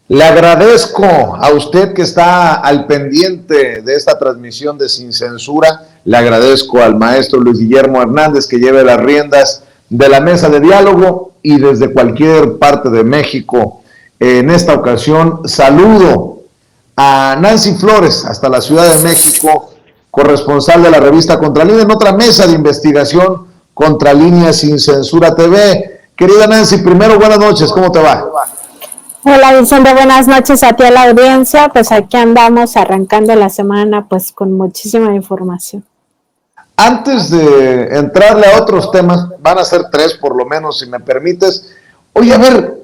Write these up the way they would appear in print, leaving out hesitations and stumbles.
Le agradezco a usted que está al pendiente de esta transmisión de Sin Censura. Le agradezco al maestro Luis Guillermo Hernández que lleve las riendas de la mesa de diálogo y desde cualquier parte de México. En esta ocasión saludo a Nancy Flores hasta la Ciudad de México, corresponsal de la revista Contralínea, en otra mesa de investigación Contralínea Sin Censura TV. Querida Nancy, primero buenas noches, ¿cómo te va? Hola Vicente, buenas noches a ti, a la audiencia. Pues aquí andamos arrancando la semana pues con muchísima información. Antes de entrarle a otros temas, van a ser 3 por lo menos, si me permites. Oye, a ver,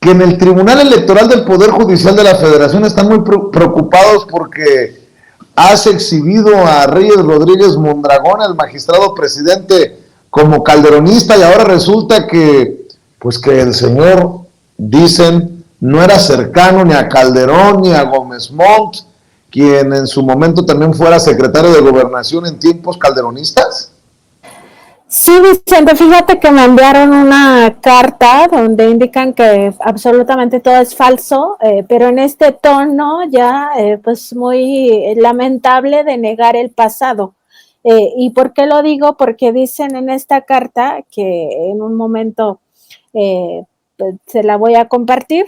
que en el Tribunal Electoral del Poder Judicial de la Federación están muy preocupados porque has exhibido a Reyes Rodríguez Mondragón, el magistrado presidente, como calderonista, y ahora resulta que, pues que el señor, dicen, no era cercano ni a Calderón ni a Gómez Montt, quien en su momento también fuera secretario de Gobernación en tiempos calderonistas. Sí, Vicente, fíjate que me enviaron una carta donde indican que absolutamente todo es falso, pero en este tono ya pues muy lamentable de negar el pasado. ¿Y por qué lo digo? Porque dicen en esta carta que en un momento se la voy a compartir,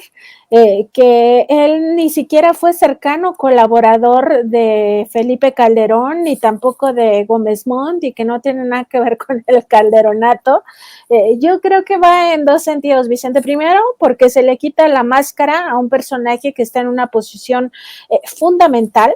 que él ni siquiera fue cercano colaborador de Felipe Calderón, ni tampoco de Gómez Montt, y que no tiene nada que ver con el calderonato. Yo creo que va en dos sentidos, Vicente. Primero, porque se le quita la máscara a un personaje que está en una posición fundamental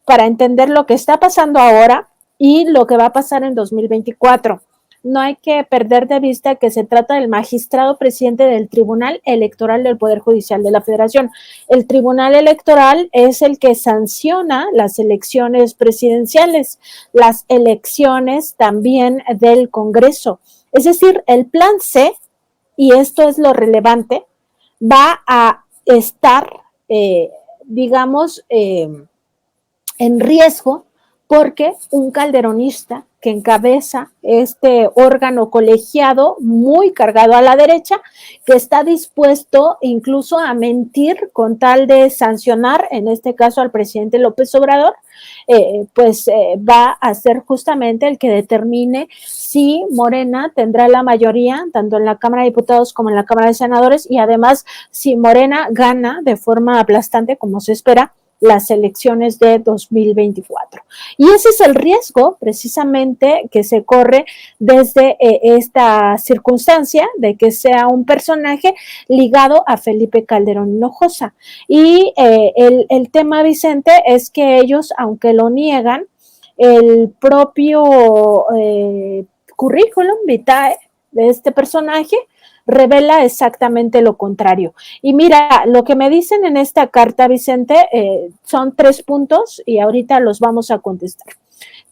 para entender lo que está pasando ahora y lo que va a pasar en 2024. No hay que perder de vista que se trata del magistrado presidente del Tribunal Electoral del Poder Judicial de la Federación. El Tribunal Electoral es el que sanciona las elecciones presidenciales, las elecciones también del Congreso. Es decir, el plan C, y esto es lo relevante, va a estar, digamos, en riesgo porque un calderonista que encabeza este órgano colegiado muy cargado a la derecha, que está dispuesto incluso a mentir con tal de sancionar, en este caso al presidente López Obrador, va a ser justamente el que determine si Morena tendrá la mayoría, tanto en la Cámara de Diputados como en la Cámara de Senadores, y además si Morena gana de forma aplastante, como se espera, las elecciones de 2024. Y ese es el riesgo precisamente que se corre desde esta circunstancia de que sea un personaje ligado a Felipe Calderón Hinojosa. Y el tema, Vicente, es que ellos, aunque lo niegan, el propio currículum vitae de este personaje revela exactamente lo contrario. Y mira, lo que me dicen en esta carta, Vicente, son 3 puntos y ahorita los vamos a contestar.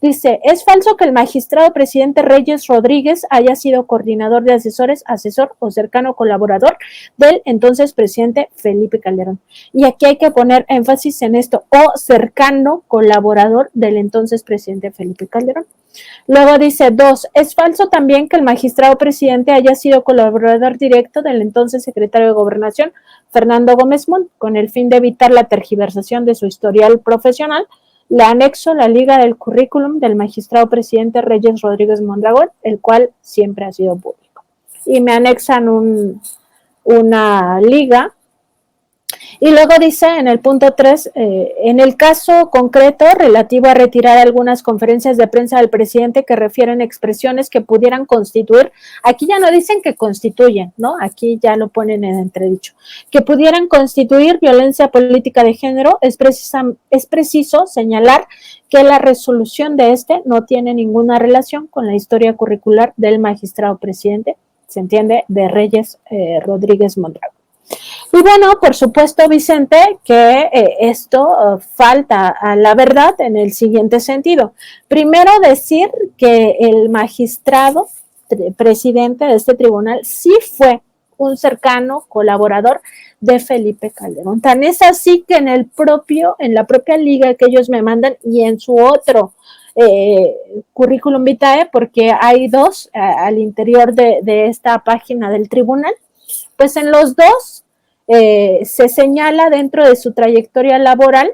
Dice, es falso que el magistrado presidente Reyes Rodríguez haya sido coordinador de asesores, asesor o cercano colaborador del entonces presidente Felipe Calderón. Y aquí hay que poner énfasis en esto, o cercano colaborador del entonces presidente Felipe Calderón. Luego dice, 2, es falso también que el magistrado presidente haya sido colaborador directo del entonces secretario de Gobernación, Fernando Gómez Montt, con el fin de evitar la tergiversación de su historial profesional. Le anexo la liga del currículum del magistrado presidente Reyes Rodríguez Mondragón, el cual siempre ha sido público. Y me anexan una liga. Y luego dice en el punto 3, en el caso concreto relativo a retirar algunas conferencias de prensa del presidente que refieren expresiones que pudieran constituir, aquí ya no dicen que constituyen, ¿no? Aquí ya lo ponen en entredicho, que pudieran constituir violencia política de género, es preciso señalar que la resolución de este no tiene ninguna relación con la historia curricular del magistrado presidente, se entiende, de Reyes Rodríguez Mondragón. Y bueno, por supuesto, Vicente, que esto falta a la verdad en el siguiente sentido. Primero, decir que el magistrado presidente de este tribunal sí fue un cercano colaborador de Felipe Calderón. Tan es así que en la propia liga que ellos me mandan y en su otro currículum vitae, porque hay 2 al interior de esta página del tribunal, pues en los 2 se señala dentro de su trayectoria laboral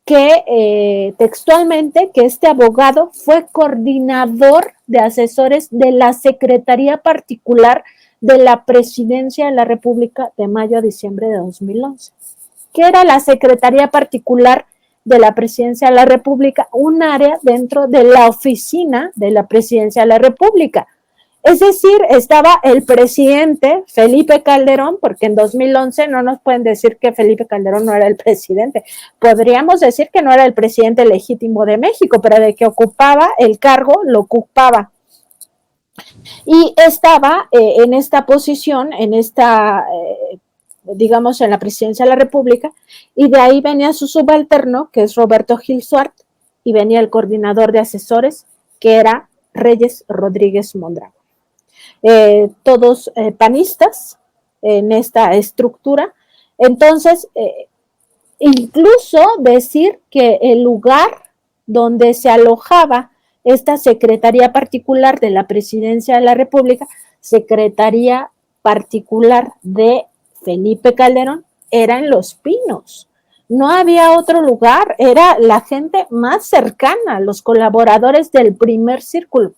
que textualmente que este abogado fue coordinador de asesores de la Secretaría Particular de la Presidencia de la República de mayo a diciembre de 2011. ¿Qué era la Secretaría Particular de la Presidencia de la República? Un área dentro de la oficina de la Presidencia de la República. Es decir, estaba el presidente Felipe Calderón, porque en 2011 no nos pueden decir que Felipe Calderón no era el presidente. Podríamos decir que no era el presidente legítimo de México, pero de que ocupaba el cargo, lo ocupaba. Y estaba en esta posición, en esta, digamos, en la presidencia de la República, y de ahí venía su subalterno, que es Roberto Gil Suart, y venía el coordinador de asesores, que era Reyes Rodríguez Mondragón. Todos panistas en esta estructura. Entonces, incluso decir que el lugar donde se alojaba esta Secretaría Particular de la Presidencia de la República, Secretaría Particular de Felipe Calderón, era en Los Pinos. No había otro lugar, era la gente más cercana, los colaboradores del primer círculo.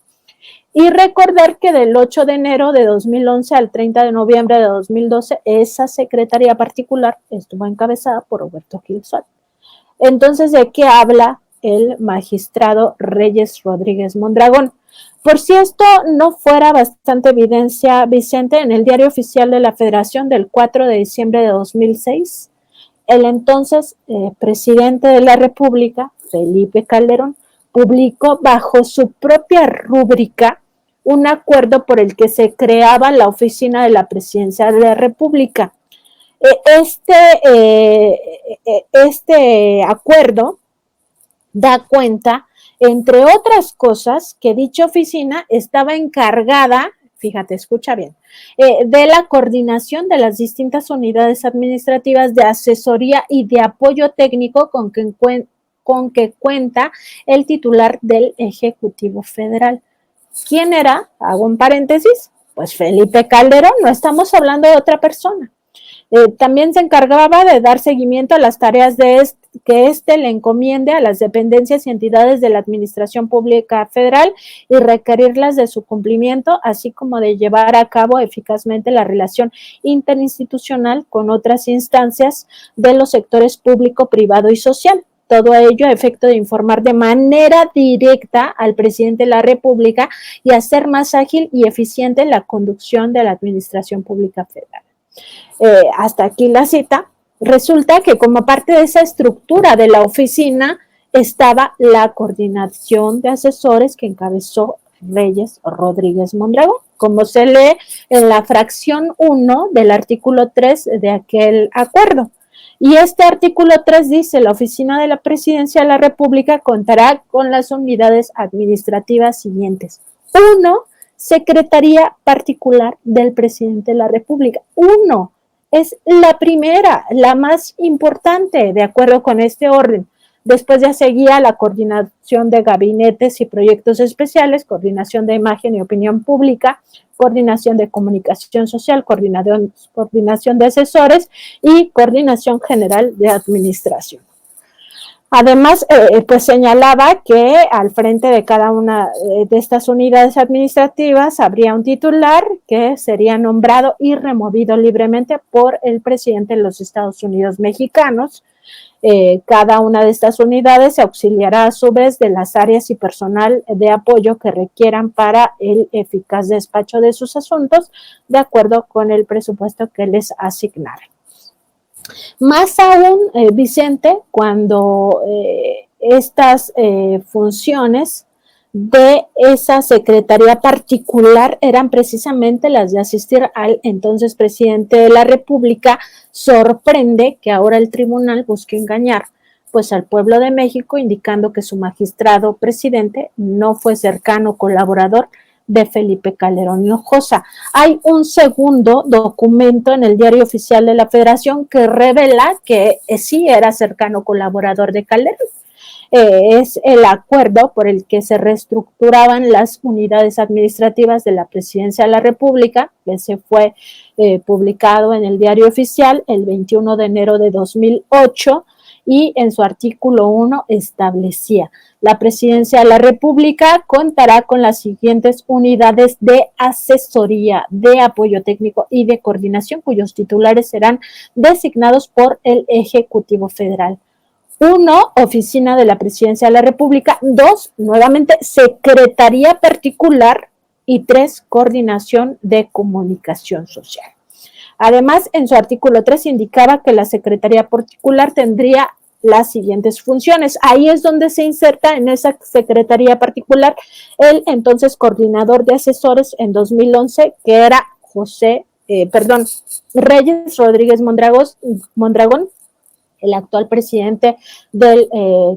Y recordar que del 8 de enero de 2011 al 30 de noviembre de 2012, esa Secretaría Particular estuvo encabezada por Roberto Gil Suart. Entonces, ¿de qué habla el magistrado Reyes Rodríguez Mondragón? Por si esto no fuera bastante evidencia, Vicente, en el Diario Oficial de la Federación del 4 de diciembre de 2006, el entonces presidente de la República, Felipe Calderón, publicó bajo su propia rúbrica un acuerdo por el que se creaba la oficina de la Presidencia de la República. Este acuerdo da cuenta, entre otras cosas, que dicha oficina estaba encargada, fíjate, escucha bien, de la coordinación de las distintas unidades administrativas de asesoría y de apoyo técnico con que cuenta el titular del Ejecutivo Federal. ¿Quién era? Hago un paréntesis, pues Felipe Calderón, no estamos hablando de otra persona. También se encargaba de dar seguimiento a las tareas que éste le encomiende a las dependencias y entidades de la Administración Pública Federal y requerirlas de su cumplimiento, así como de llevar a cabo eficazmente la relación interinstitucional con otras instancias de los sectores público, privado y social. Todo ello a efecto de informar de manera directa al presidente de la República y hacer más ágil y eficiente la conducción de la Administración Pública Federal. Hasta aquí la cita. Resulta que como parte de esa estructura de la oficina estaba la coordinación de asesores que encabezó Reyes Rodríguez Mondragón, como se lee en la fracción 1 del artículo 3 de aquel acuerdo. Y este artículo 3 dice: la oficina de la Presidencia de la República contará con las unidades administrativas siguientes. 1. Secretaría Particular del Presidente de la República. 1. Es la primera, la más importante, de acuerdo con este orden. Después ya seguía la coordinación de gabinetes y proyectos especiales, coordinación de imagen y opinión pública, coordinación de comunicación social, coordinación de asesores y coordinación general de administración. Además, pues señalaba que al frente de cada una de estas unidades administrativas habría un titular que sería nombrado y removido libremente por el presidente de los Estados Unidos mexicanos. Cada una de estas unidades se auxiliará a su vez de las áreas y personal de apoyo que requieran para el eficaz despacho de sus asuntos, de acuerdo con el presupuesto que les asignara. Más aún, Vicente, cuando estas funciones de esa secretaría particular eran precisamente las de asistir al entonces presidente de la República, sorprende que ahora el tribunal busque engañar pues al pueblo de México, indicando que su magistrado presidente no fue cercano colaborador de Felipe Calderón Hinojosa. Hay un segundo documento en el Diario Oficial de la Federación que revela que sí era cercano colaborador de Calderón. es el acuerdo por el que se reestructuraban las unidades administrativas de la Presidencia de la República, que se fue publicado en el Diario Oficial el 21 de enero de 2008, y en su artículo 1 establecía: la Presidencia de la República contará con las siguientes unidades de asesoría, de apoyo técnico y de coordinación, cuyos titulares serán designados por el Ejecutivo Federal. 1, Oficina de la Presidencia de la República. 2, nuevamente, Secretaría Particular. Y 3, Coordinación de Comunicación Social. Además, en su artículo 3 indicaba que la Secretaría Particular tendría las siguientes funciones. Ahí es donde se inserta en esa Secretaría Particular el entonces coordinador de asesores en 2011, que era Reyes Rodríguez Mondragón, el actual presidente del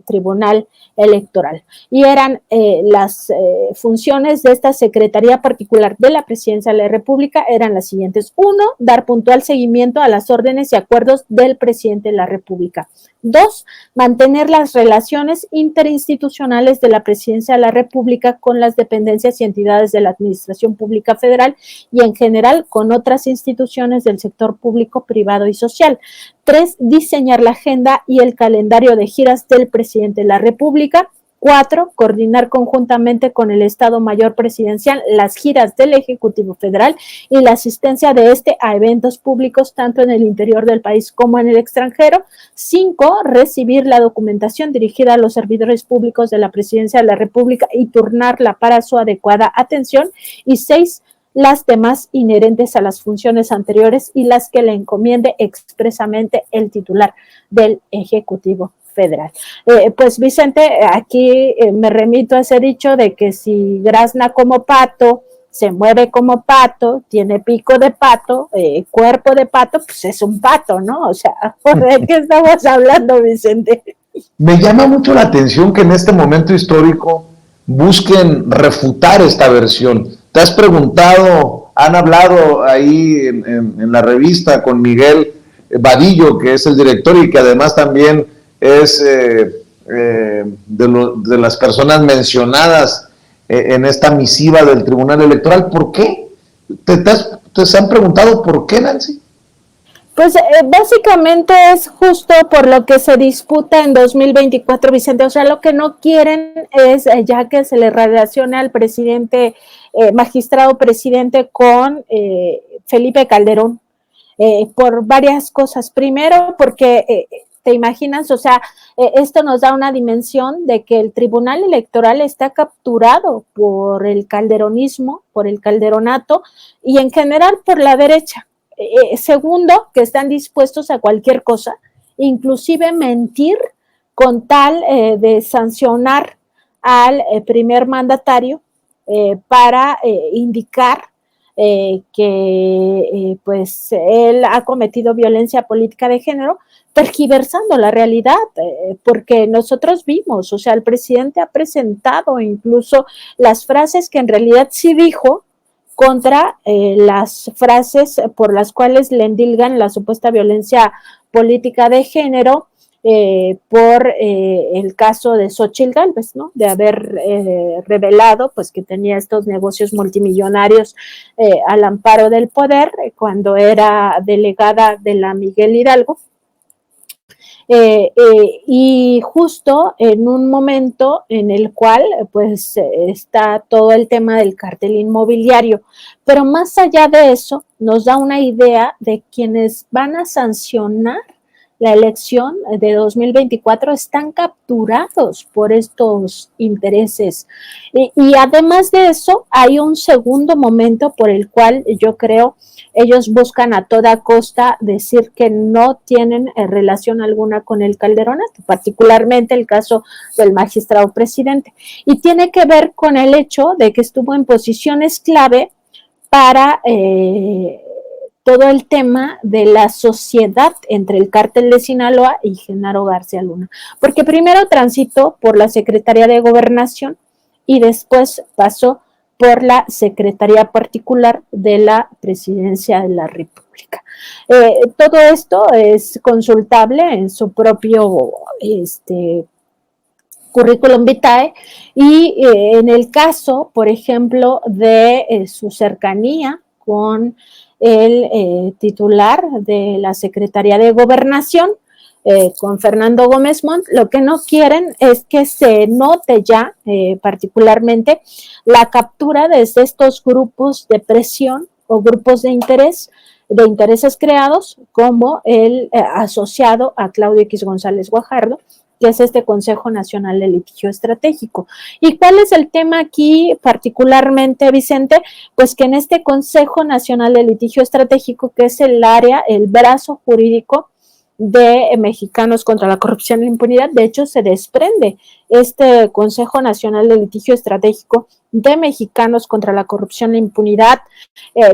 Tribunal Electoral. Y eran las funciones de esta Secretaría Particular de la Presidencia de la República eran las siguientes. 1, dar puntual seguimiento a las órdenes y acuerdos del presidente de la República. 2, mantener las relaciones interinstitucionales de la Presidencia de la República con las dependencias y entidades de la Administración Pública Federal y en general con otras instituciones del sector público, privado y social. 3, diseñar la agenda y el calendario de giras del presidente de la República. 4, coordinar conjuntamente con el Estado Mayor Presidencial las giras del Ejecutivo Federal y la asistencia de este a eventos públicos tanto en el interior del país como en el extranjero. 5, recibir la documentación dirigida a los servidores públicos de la Presidencia de la República y turnarla para su adecuada atención. Y 6, las demás inherentes a las funciones anteriores y las que le encomiende expresamente el titular del Ejecutivo Federal. Pues Vicente, aquí me remito a ese dicho de que si grazna como pato, se mueve como pato, tiene pico de pato, cuerpo de pato, pues es un pato, ¿no? O sea, ¿de qué estamos hablando, Vicente? Me llama mucho la atención que en este momento histórico busquen refutar esta versión. ¿Te has preguntado, han hablado ahí en la revista con Miguel Vadillo, que es el director y que además también es de las personas mencionadas en esta misiva del Tribunal Electoral? ¿Por qué? ¿Te han preguntado por qué, Nancy? Pues básicamente es justo por lo que se disputa en 2024, Vicente. O sea, lo que no quieren es ya que se le relacione al presidente, magistrado presidente, con Felipe Calderón, por varias cosas. Primero, porque te imaginas, o sea, esto nos da una dimensión de que el Tribunal Electoral está capturado por el calderonismo, por el calderonato y en general por la derecha. Segundo, que están dispuestos a cualquier cosa, inclusive mentir con tal de sancionar al primer mandatario para indicar que pues él ha cometido violencia política de género, tergiversando la realidad, porque nosotros vimos, o sea, el presidente ha presentado incluso las frases que en realidad sí dijo contra las frases por las cuales le endilgan la supuesta violencia política de género por el caso de Xóchitl Gálvez, ¿no? De haber revelado pues que tenía estos negocios multimillonarios al amparo del poder cuando era delegada de la Miguel Hidalgo. Y justo en un momento en el cual pues está todo el tema del cártel inmobiliario, pero más allá de eso nos da una idea de quienes van a sancionar la elección de 2024 están capturados por estos intereses. Y además de eso, hay un segundo momento por el cual yo creo ellos buscan a toda costa decir que no tienen relación alguna con el Calderonato, particularmente el caso del magistrado presidente. Y tiene que ver con el hecho de que estuvo en posiciones clave para todo el tema de la sociedad entre el cártel de Sinaloa y Genaro García Luna, porque primero transitó por la Secretaría de Gobernación y después pasó por la Secretaría Particular de la Presidencia de la República. Todo esto es consultable en su propio currículum vitae, y en el caso, por ejemplo, de su cercanía con el titular de la Secretaría de Gobernación, con Fernando Gómez Montt, lo que no quieren es que se note ya particularmente la captura desde estos grupos de presión o grupos de intereses creados como el asociado a Claudio X González Guajardo, que es este Consejo Nacional de Litigio Estratégico. ¿Y cuál es el tema aquí particularmente, Vicente? Pues que en este Consejo Nacional de Litigio Estratégico, que es el área, el brazo jurídico de Mexicanos contra la Corrupción e la Impunidad, de hecho se desprende este Consejo Nacional de Litigio Estratégico de Mexicanos contra la Corrupción e la Impunidad,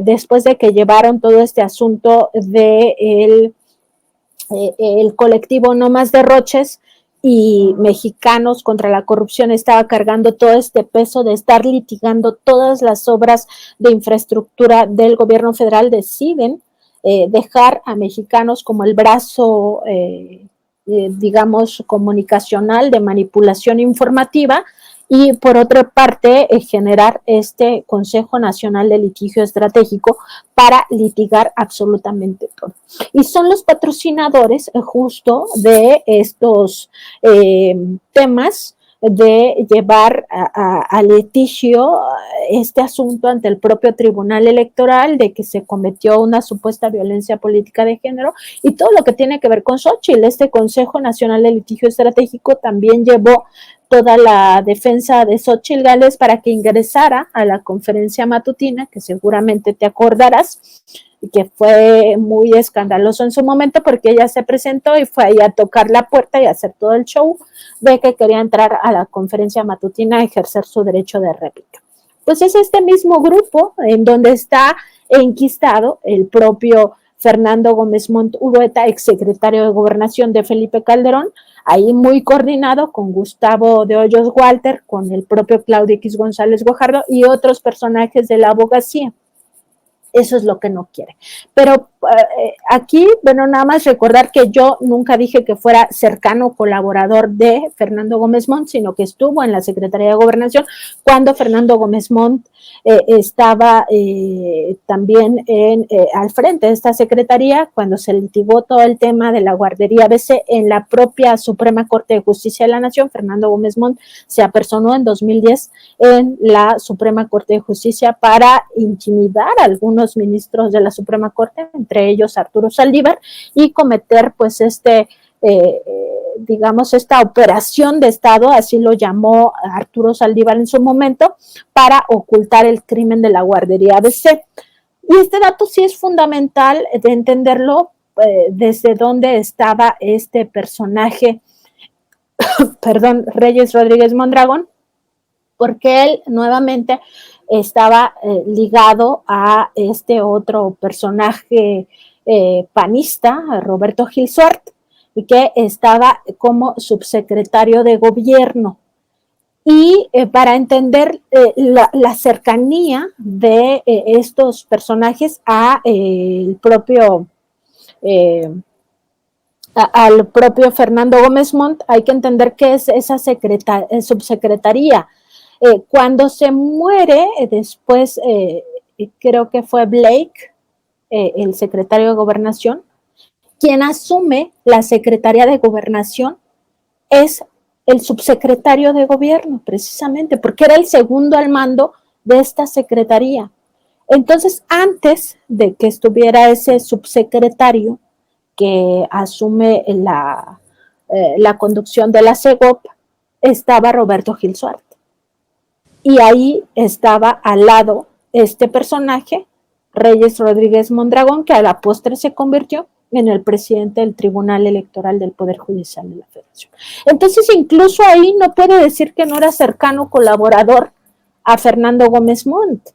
después de que llevaron todo este asunto de el colectivo No Más Derroches, y Mexicanos contra la Corrupción estaba cargando todo este peso de estar litigando todas las obras de infraestructura del gobierno federal. Deciden dejar a Mexicanos como el brazo, digamos, comunicacional de manipulación informativa, y por otra parte generar este Consejo Nacional de Litigio Estratégico para litigar absolutamente todo. Y son los patrocinadores justo de estos temas, de llevar a litigio este asunto ante el propio Tribunal Electoral, de que se cometió una supuesta violencia política de género, y todo lo que tiene que ver con Xóchitl. Este Consejo Nacional de Litigio Estratégico también llevó toda la defensa de Xóchitl Gálvez para que ingresara a la conferencia matutina, que seguramente te acordarás, y que fue muy escandaloso en su momento porque ella se presentó y fue ahí a tocar la puerta y a hacer todo el show de que quería entrar a la conferencia matutina a ejercer su derecho de réplica. Pues es este mismo grupo en donde está enquistado el propio Fernando Gómez Montt Urrueta, exsecretario de Gobernación de Felipe Calderón, ahí muy coordinado con Gustavo de Hoyos Walter, con el propio Claudio X González Guajardo y otros personajes de la abogacía. Eso es lo que no quiere. Pero aquí, bueno, nada más recordar que yo nunca dije que fuera cercano colaborador de Fernando Gómez Montt, sino que estuvo en la Secretaría de Gobernación cuando Fernando Gómez Montt estaba también al frente de esta secretaría, cuando se litigó todo el tema de la guardería ABC en la propia Suprema Corte de Justicia de la Nación. Fernando Gómez Montt se apersonó en 2010 en la Suprema Corte de Justicia para intimidar a algunos ministros de la Suprema Corte, entre ellos Arturo Saldívar, y cometer pues digamos, esta operación de Estado, así lo llamó Arturo Saldívar en su momento, para ocultar el crimen de la guardería ABC. Y este dato sí es fundamental de entenderlo, desde dónde estaba este personaje, perdón, Reyes Rodríguez Mondragón, porque él nuevamente estaba ligado a este otro personaje panista, Roberto Gil Suart, y que estaba como subsecretario de gobierno. Y para entender la cercanía de estos personajes a el propio al propio Fernando Gómez Montt, hay que entender qué es esa subsecretaría. Cuando se muere, después creo que fue Blake, el secretario de Gobernación, quien asume la Secretaría de Gobernación es el subsecretario de Gobierno, precisamente, porque era el segundo al mando de esta secretaría. Entonces, antes de que estuviera ese subsecretario que asume la conducción de la CEGOP, estaba Roberto Gil Suart. Y ahí estaba al lado este personaje, Reyes Rodríguez Mondragón, que a la postre se convirtió en el presidente del Tribunal Electoral del Poder Judicial de la Federación. Entonces, incluso ahí no puede decir que no era cercano colaborador a Fernando Gómez Montt.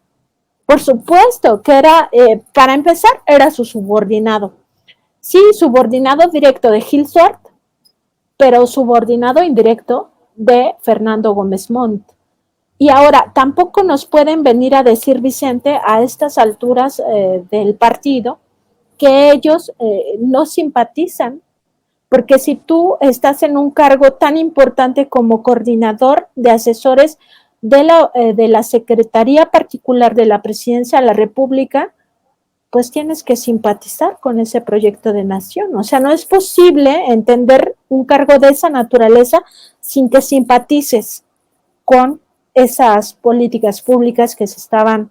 Por supuesto que era, para empezar, era su subordinado. Sí, subordinado directo de Gil Suart, pero subordinado indirecto de Fernando Gómez Montt. Y ahora, tampoco nos pueden venir a decir, Vicente, a estas alturas del partido, que ellos no simpatizan porque si tú estás en un cargo tan importante como coordinador de asesores de la Secretaría Particular de la Presidencia de la República, pues tienes que simpatizar con ese proyecto de nación. O sea, no es posible entender un cargo de esa naturaleza sin que simpatices con esas políticas públicas que se estaban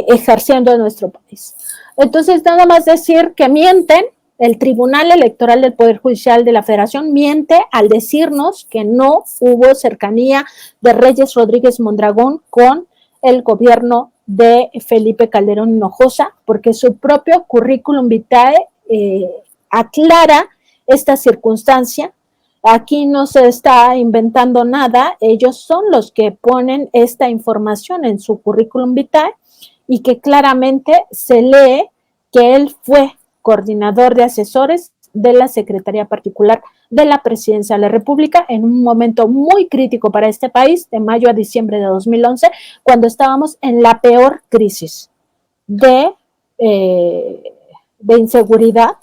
ejerciendo en nuestro país. Entonces, nada más decir que mienten. El Tribunal Electoral del Poder Judicial de la Federación miente al decirnos que no hubo cercanía de Reyes Rodríguez Mondragón con el gobierno de Felipe Calderón Hinojosa, porque su propio currículum vitae aclara esta circunstancia. Aquí no se está inventando nada, ellos son los que ponen esta información en su currículum vitae y que claramente se lee que él fue coordinador de asesores de la Secretaría Particular de la Presidencia de la República en un momento muy crítico para este país, de mayo a diciembre de 2011, cuando estábamos en la peor crisis de inseguridad,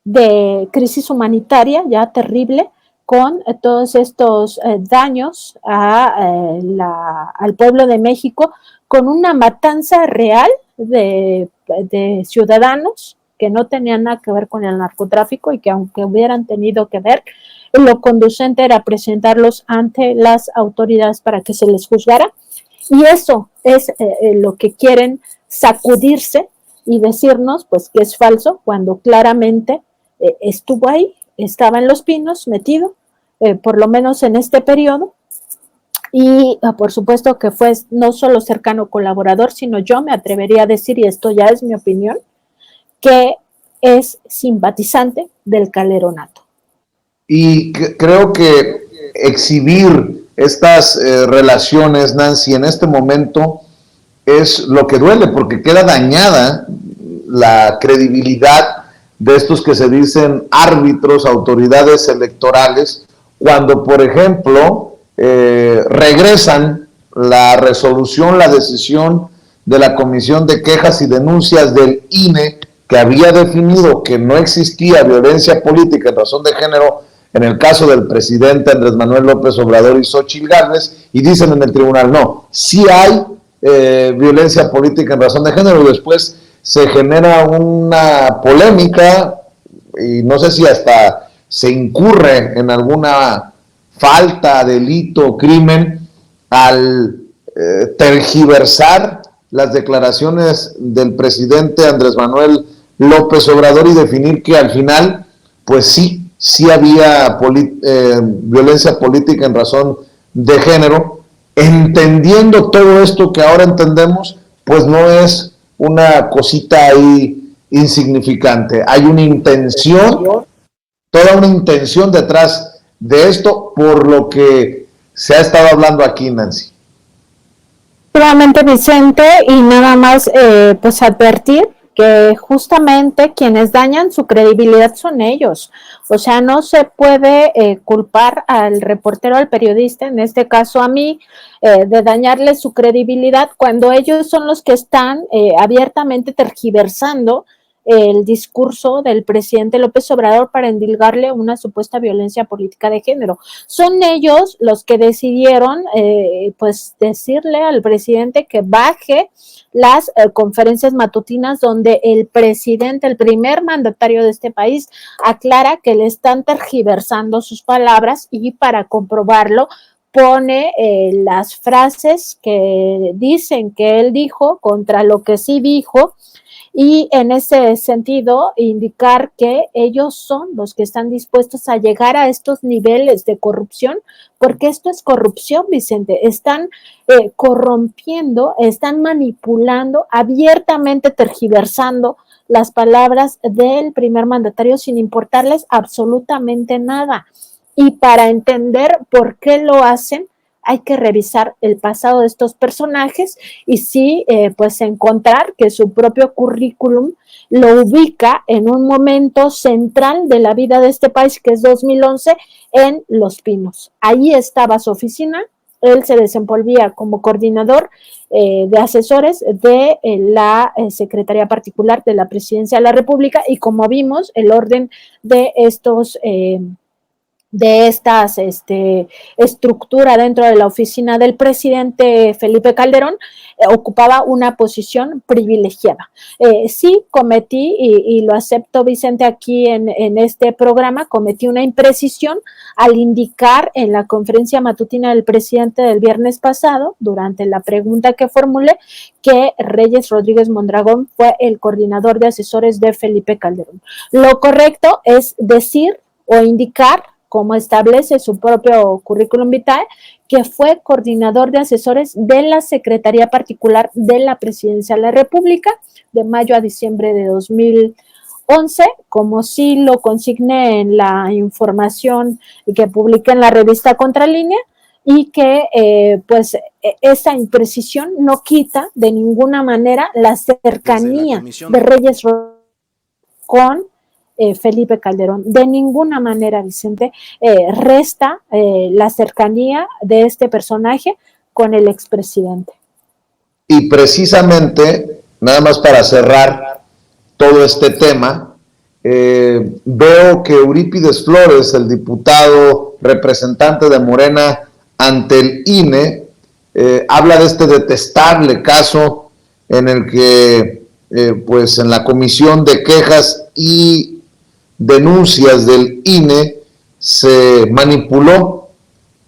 de crisis humanitaria ya terrible, con todos estos daños al pueblo de México, con una matanza real de ciudadanos que no tenían nada que ver con el narcotráfico y que aunque hubieran tenido que ver, lo conducente era presentarlos ante las autoridades para que se les juzgara. Y eso es lo que quieren sacudirse y decirnos pues que es falso, cuando claramente estuvo ahí, estaba en Los Pinos metido, por lo menos en este periodo, y por supuesto que fue no solo cercano colaborador, sino yo me atrevería a decir, y esto ya es mi opinión, que es simpatizante del Calderonato. Y creo que exhibir estas relaciones, Nancy, en este momento es lo que duele, porque queda dañada la credibilidad de estos que se dicen árbitros, autoridades electorales, cuando, por ejemplo, regresan la resolución, la decisión de la Comisión de Quejas y Denuncias del INE, que había definido que no existía violencia política en razón de género en el caso del presidente Andrés Manuel López Obrador y Xóchitl Gálvez, y dicen en el tribunal, no, sí hay violencia política en razón de género, y después se genera una polémica, y no sé si hasta se incurre en alguna falta, delito, crimen, al tergiversar las declaraciones del presidente Andrés Manuel López Obrador y definir que al final, pues sí había violencia política en razón de género. Entendiendo todo esto que ahora entendemos, pues no es una cosita ahí insignificante. Hay una intención, toda una intención detrás de esto, por lo que se ha estado hablando aquí, Nancy. Nuevamente, Vicente, y nada más pues advertir que justamente quienes dañan su credibilidad son ellos. O sea, no se puede culpar al reportero, al periodista, en este caso a mí, de dañarle su credibilidad cuando ellos son los que están abiertamente tergiversando el discurso del presidente López Obrador para endilgarle una supuesta violencia política de género. Son ellos los que decidieron pues decirle al presidente que baje las conferencias matutinas donde el presidente, el primer mandatario de este país, aclara que le están tergiversando sus palabras, y para comprobarlo pone las frases que dicen que él dijo contra lo que sí dijo, y en ese sentido indicar que ellos son los que están dispuestos a llegar a estos niveles de corrupción, porque esto es corrupción, Vicente. Están corrompiendo, están manipulando, abiertamente tergiversando las palabras del primer mandatario sin importarles absolutamente nada. Y para entender por qué lo hacen, hay que revisar el pasado de estos personajes y sí, pues encontrar que su propio currículum lo ubica en un momento central de la vida de este país, que es 2011, en Los Pinos. Ahí estaba su oficina, él se desenvolvía como coordinador de asesores de la Secretaría Particular de la Presidencia de la República, y como vimos, el orden de estos de estas estructura dentro de la oficina del presidente Felipe Calderón, ocupaba una posición privilegiada. Sí cometí, y lo acepto, Vicente, aquí en este programa, cometí una imprecisión al indicar en la conferencia matutina del presidente del viernes pasado, durante la pregunta que formulé, que Reyes Rodríguez Mondragón fue el coordinador de asesores de Felipe Calderón. Lo correcto es decir o indicar, como establece su propio currículum vitae, que fue coordinador de asesores de la Secretaría Particular de la Presidencia de la República de mayo a diciembre de 2011, como sí lo consigné en la información que publiqué en la revista Contralínea, y que pues esa imprecisión no quita de ninguna manera la cercanía de Reyes con Felipe Calderón. De ninguna manera, Vicente, resta la cercanía de este personaje con el expresidente. Y precisamente, nada más para cerrar todo este tema, veo que Eurípides Flores, el diputado representante de Morena ante el INE, habla de este detestable caso en el que, pues en la comisión de quejas y denuncias del INE se manipuló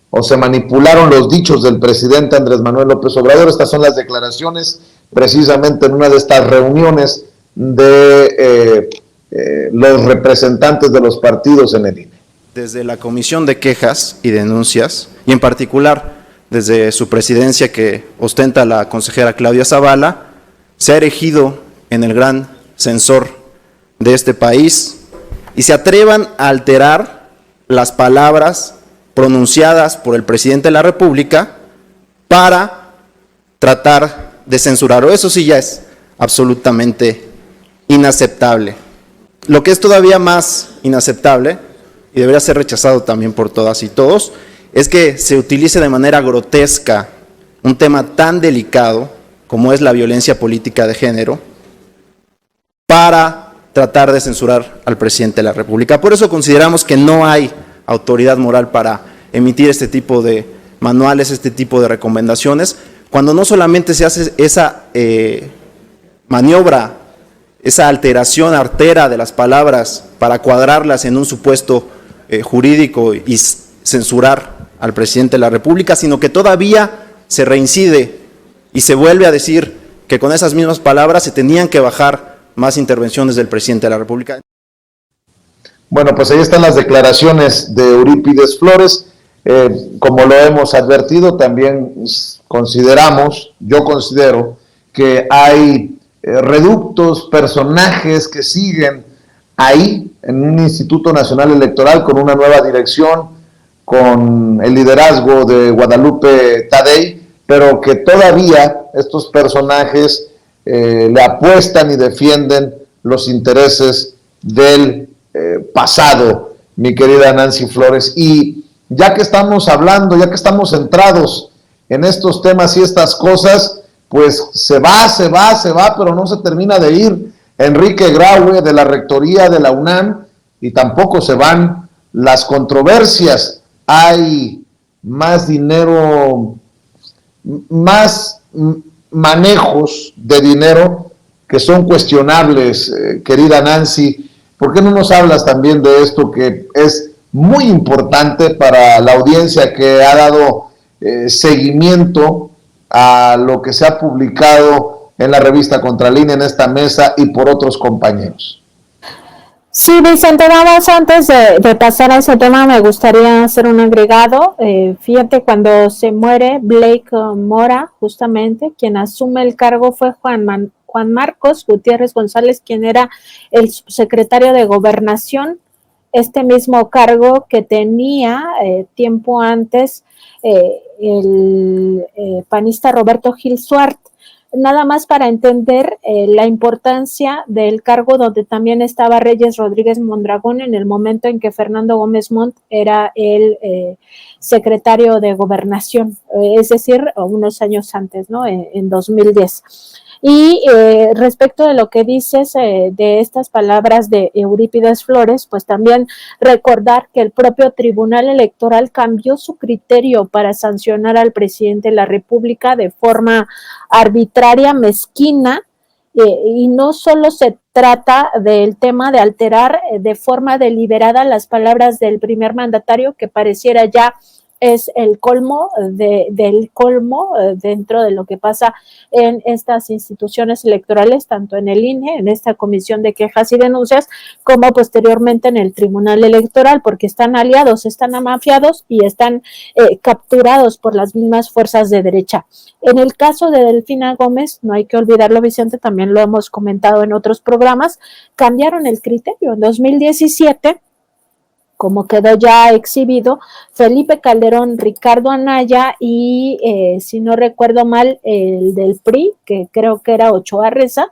o se manipularon los dichos del presidente Andrés Manuel López Obrador. Estas son las declaraciones precisamente en una de estas reuniones de los representantes de los partidos en el INE. Desde la comisión de quejas y denuncias, y en particular desde su presidencia que ostenta la consejera Claudia Zavala, se ha erigido en el gran censor de este país, y se atrevan a alterar las palabras pronunciadas por el presidente de la República para tratar de censurarlo. Eso sí ya es absolutamente inaceptable. Lo que es todavía más inaceptable, y debería ser rechazado también por todas y todos, es que se utilice de manera grotesca un tema tan delicado como es la violencia política de género para tratar de censurar al presidente de la República. Por eso consideramos que no hay autoridad moral para emitir este tipo de manuales, este tipo de recomendaciones, cuando no solamente se hace esa maniobra, esa alteración artera de las palabras para cuadrarlas en un supuesto jurídico y censurar al presidente de la República, sino que todavía se reincide y se vuelve a decir que con esas mismas palabras se tenían que bajar más intervenciones del presidente de la República. Bueno, pues ahí están las declaraciones de Eurípides Flores. Como lo hemos advertido, también yo considero que hay reductos, personajes que siguen ahí en un Instituto Nacional Electoral con una nueva dirección, con el liderazgo de Guadalupe Tadei, pero que todavía estos personajes le apuestan y defienden los intereses del pasado, mi querida Nancy Flores. Y ya que estamos hablando, ya que estamos centrados en estos temas y estas cosas, pues se va, pero no se termina de ir Enrique Graue de la Rectoría de la UNAM, y tampoco se van las controversias. Hay más dinero, más manejos de dinero que son cuestionables, querida Nancy. ¿Por qué no nos hablas también de esto que es muy importante para la audiencia que ha dado seguimiento a lo que se ha publicado en la revista Contralínea, en esta mesa y por otros compañeros? Sí, Vicente, nada más antes de pasar a ese tema, me gustaría hacer un agregado. Fíjate, cuando se muere Blake Mora, justamente, quien asume el cargo fue Juan Marcos Gutiérrez González, quien era el subsecretario de Gobernación, este mismo cargo que tenía tiempo antes el panista Roberto Gil Suart. nada más para entender la importancia del cargo donde también estaba Reyes Rodríguez Mondragón en el momento en que Fernando Gómez Montt era el secretario de Gobernación, es decir, unos años antes, ¿no? En 2010. Y respecto de lo que dices de estas palabras de Eurípides Flores, pues también recordar que el propio Tribunal Electoral cambió su criterio para sancionar al presidente de la República de forma arbitraria, mezquina, y no solo se trata del tema de alterar de forma deliberada las palabras del primer mandatario, que pareciera ya es el colmo del colmo dentro de lo que pasa en estas instituciones electorales, tanto en el INE, en esta comisión de quejas y denuncias, como posteriormente en el Tribunal Electoral, porque están aliados, están amafiados y están capturados por las mismas fuerzas de derecha. En el caso de Delfina Gómez, no hay que olvidarlo, Vicente, también lo hemos comentado en otros programas, cambiaron el criterio. En 2017, como quedó ya exhibido, Felipe Calderón, Ricardo Anaya y, si no recuerdo mal, el del PRI, que creo que era Ochoa Reza,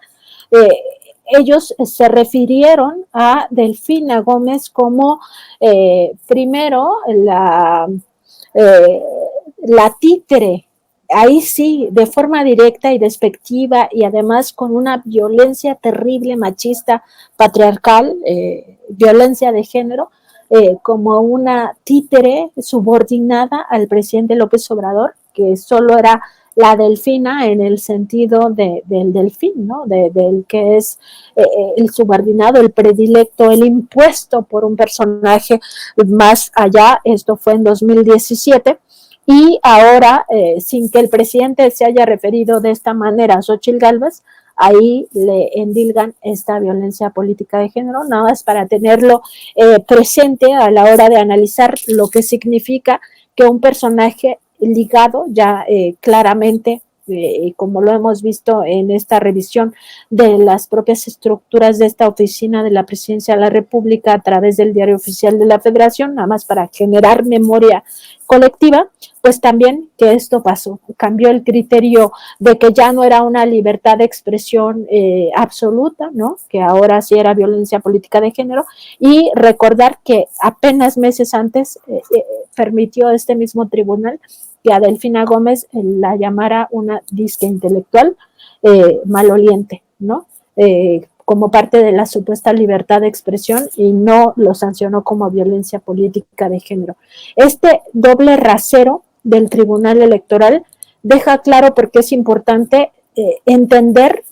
ellos se refirieron a Delfina Gómez como, primero, la títere, ahí sí, de forma directa y despectiva y además con una violencia terrible, machista, patriarcal, violencia de género, como una títere subordinada al presidente López Obrador, que solo era la delfina en el sentido del delfín, ¿no? Del que es el subordinado, el predilecto, el impuesto por un personaje más allá. Esto fue en 2017. Y ahora, sin que el presidente se haya referido de esta manera a Xóchitl Gálvez, ahí le endilgan esta violencia política de género, nada más para tenerlo presente a la hora de analizar lo que significa que un personaje ligado ya claramente, como lo hemos visto en esta revisión de las propias estructuras de esta oficina de la Presidencia de la República a través del Diario Oficial de la Federación, nada más para generar memoria colectiva, pues también que esto pasó, cambió el criterio de que ya no era una libertad de expresión absoluta, ¿no? Que ahora sí era violencia política de género, y recordar que apenas meses antes permitió este mismo tribunal que a Delfina Gómez la llamara una disque intelectual maloliente, ¿no? Como parte de la supuesta libertad de expresión y no lo sancionó como violencia política de género. Este doble rasero del Tribunal Electoral deja claro por qué es importante entender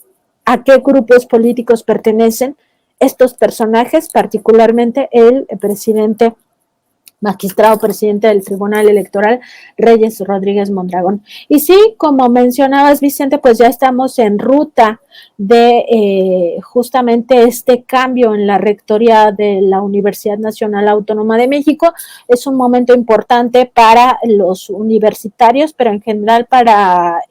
a qué grupos políticos pertenecen estos personajes, particularmente el presidente magistrado presidente del Tribunal Electoral, Reyes Rodríguez Mondragón. Y sí, como mencionabas, Vicente, pues ya estamos en ruta de justamente este cambio en la rectoría de la Universidad Nacional Autónoma de México. Es un momento importante para los universitarios, pero en general para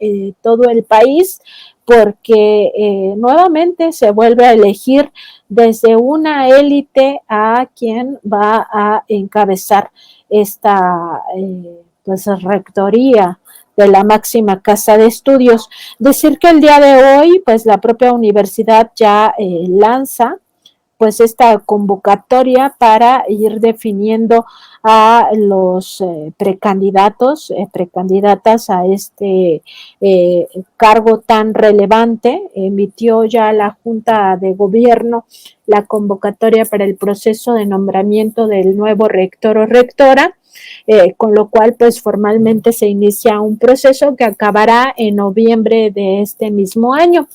todo el país, porque nuevamente se vuelve a elegir desde una élite a quien va a encabezar esta pues rectoría de la máxima casa de estudios. Decir que el día de hoy pues la propia universidad ya lanza pues esta convocatoria para ir definiendo a los precandidatos, precandidatas a este cargo tan relevante. Emitió ya la Junta de Gobierno la convocatoria para el proceso de nombramiento del nuevo rector o rectora, con lo cual pues formalmente se inicia un proceso que acabará en noviembre de este mismo año.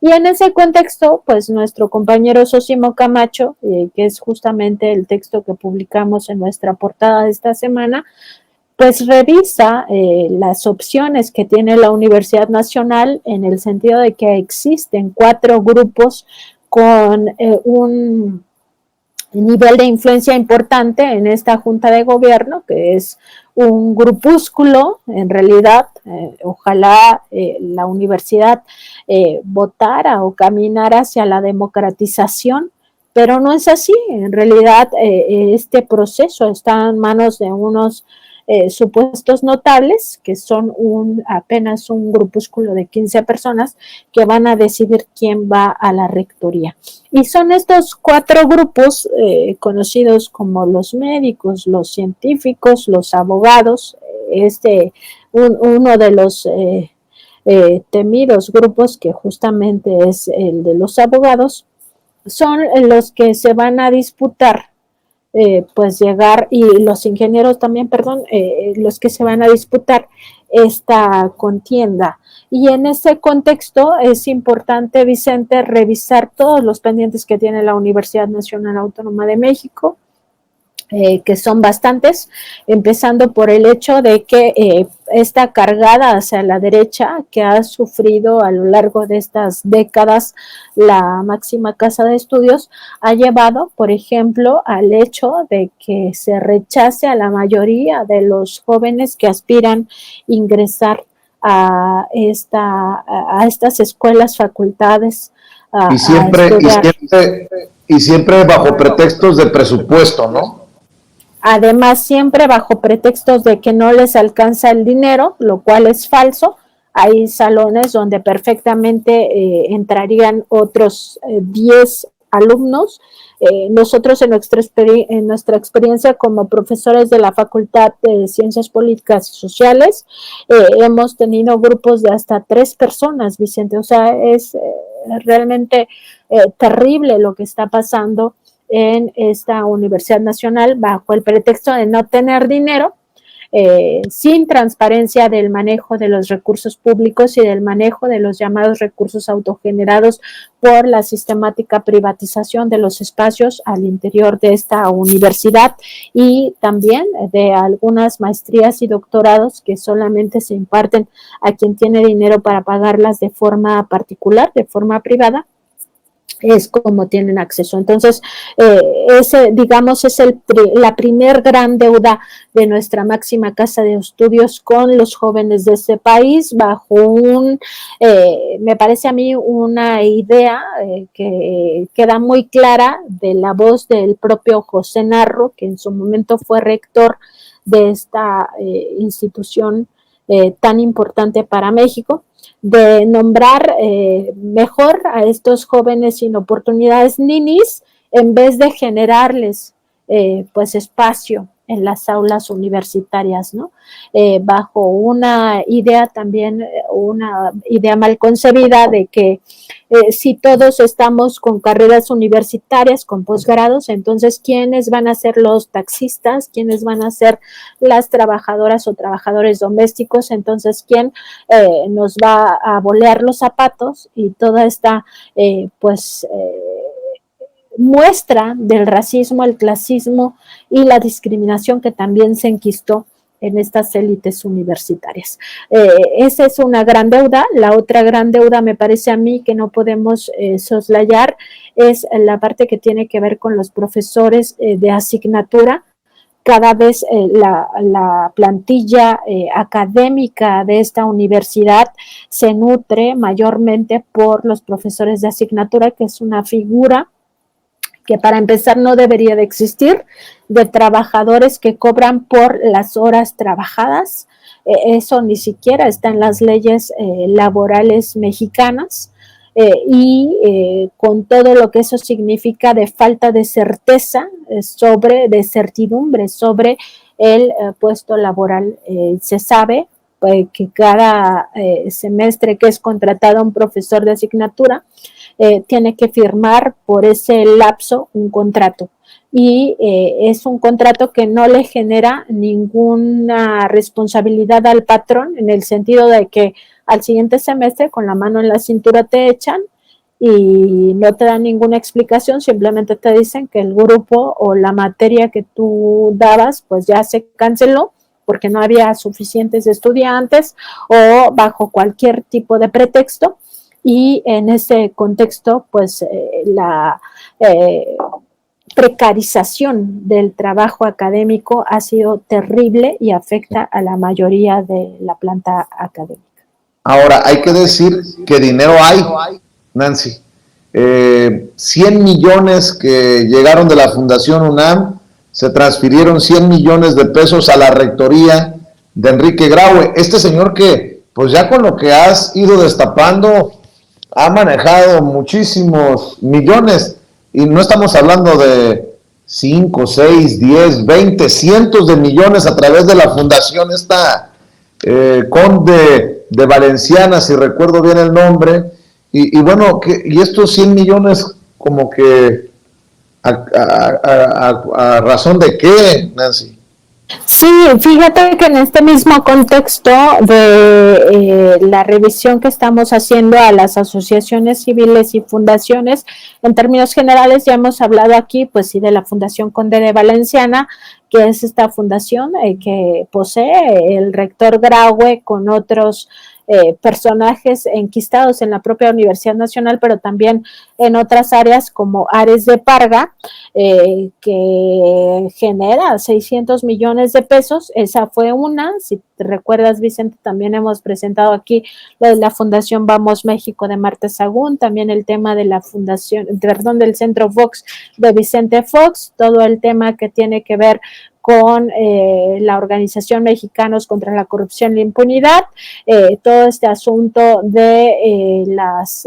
Y en ese contexto, pues nuestro compañero Sosimo Camacho, que es justamente el texto que publicamos en nuestra portada de esta semana, pues revisa las opciones que tiene la Universidad Nacional en el sentido de que existen 4 grupos con un nivel de influencia importante en esta Junta de Gobierno, que es un grupúsculo, en realidad, ojalá la universidad votara o caminara hacia la democratización, pero no es así. En realidad, este proceso está en manos de unos supuestos notables, que son apenas un grupúsculo de 15 personas que van a decidir quién va a la rectoría. Y son estos 4 grupos conocidos como los médicos, los científicos, los abogados, uno de los temidos grupos, que justamente es el de los abogados, son los que se van a disputar pues llegar, y los ingenieros también, perdón, los que se van a disputar esta contienda. Y en ese contexto es importante, Vicente, revisar todos los pendientes que tiene la Universidad Nacional Autónoma de México, que son bastantes, empezando por el hecho de que esta cargada hacia la derecha que ha sufrido a lo largo de estas décadas la máxima casa de estudios ha llevado, por ejemplo, al hecho de que se rechace a la mayoría de los jóvenes que aspiran a ingresar a estas escuelas, facultades. Y siempre bajo pretextos de presupuesto, ¿no? Además, siempre bajo pretextos de que no les alcanza el dinero, lo cual es falso. Hay salones donde perfectamente entrarían otros 10 alumnos. Nosotros en nuestra experiencia como profesores de la Facultad de Ciencias Políticas y Sociales hemos tenido grupos de hasta 3 personas, Vicente. O sea, es realmente terrible lo que está pasando en esta Universidad Nacional bajo el pretexto de no tener dinero, sin transparencia del manejo de los recursos públicos y del manejo de los llamados recursos autogenerados por la sistemática privatización de los espacios al interior de esta universidad, y también de algunas maestrías y doctorados que solamente se imparten a quien tiene dinero para pagarlas de forma particular, de forma privada. Es como tienen acceso. Entonces, ese, digamos, es la primer gran deuda de nuestra máxima casa de estudios con los jóvenes de este país, bajo me parece a mí una idea que queda muy clara de la voz del propio José Narro, que en su momento fue rector de esta institución tan importante para México, de nombrar mejor a estos jóvenes sin oportunidades ninis, en vez de generarles pues espacio en las aulas universitarias, ¿no? Bajo una idea también, una idea mal concebida de que si todos estamos con carreras universitarias, con posgrados, entonces ¿quiénes van a ser los taxistas? ¿Quiénes van a ser las trabajadoras o trabajadores domésticos? Entonces, ¿quién nos va a bolear los zapatos? Y toda esta muestra del racismo, el clasismo y la discriminación que también se enquistó en estas élites universitarias. Esa es una gran deuda. La otra gran deuda, me parece a mí, que no podemos soslayar, es la parte que tiene que ver con los profesores de asignatura. Cada vez la plantilla académica de esta universidad se nutre mayormente por los profesores de asignatura, que es una figura que para empezar no debería de existir, de trabajadores que cobran por las horas trabajadas. Eso ni siquiera está en las leyes laborales mexicanas, con todo lo que eso significa de falta de certeza, de certidumbre sobre el puesto laboral. Se sabe que cada semestre que es contratado un profesor de asignatura, tiene que firmar por ese lapso un contrato, y es un contrato que no le genera ninguna responsabilidad al patrón, en el sentido de que al siguiente semestre con la mano en la cintura te echan y no te dan ninguna explicación, simplemente te dicen que el grupo o la materia que tú dabas pues ya se canceló porque no había suficientes estudiantes o bajo cualquier tipo de pretexto. Y en ese contexto, pues la precarización del trabajo académico ha sido terrible y afecta a la mayoría de la planta académica. Ahora, hay que decir que dinero hay, Nancy. 100 millones que llegaron de la Fundación UNAM se transfirieron 100 millones de pesos a la rectoría de Enrique Graue. Este señor que, pues ya con lo que has ido destapando, ha manejado muchísimos millones, y no estamos hablando de 5, 6, 10, 20, cientos de millones a través de la fundación esta Conde de Valenciana, si recuerdo bien el nombre, y bueno, y estos 100 millones como que a razón de qué, Nancy. Sí, fíjate que en este mismo contexto de la revisión que estamos haciendo a las asociaciones civiles y fundaciones, en términos generales ya hemos hablado aquí, pues sí, de la Fundación Conde de Valenciana, que es esta fundación que posee el rector Graue con otros personajes enquistados en la propia Universidad Nacional, pero también en otras áreas como Ares de Parga, que genera 600 millones de pesos. Esa fue una. Si te recuerdas, Vicente, también hemos presentado aquí lo de la Fundación Vamos México de Marta Sagún, también el tema de la fundación, perdón, del Centro Fox de Vicente Fox, todo el tema que tiene que ver con la organización Mexicanos contra la Corrupción y la Impunidad, todo este asunto de las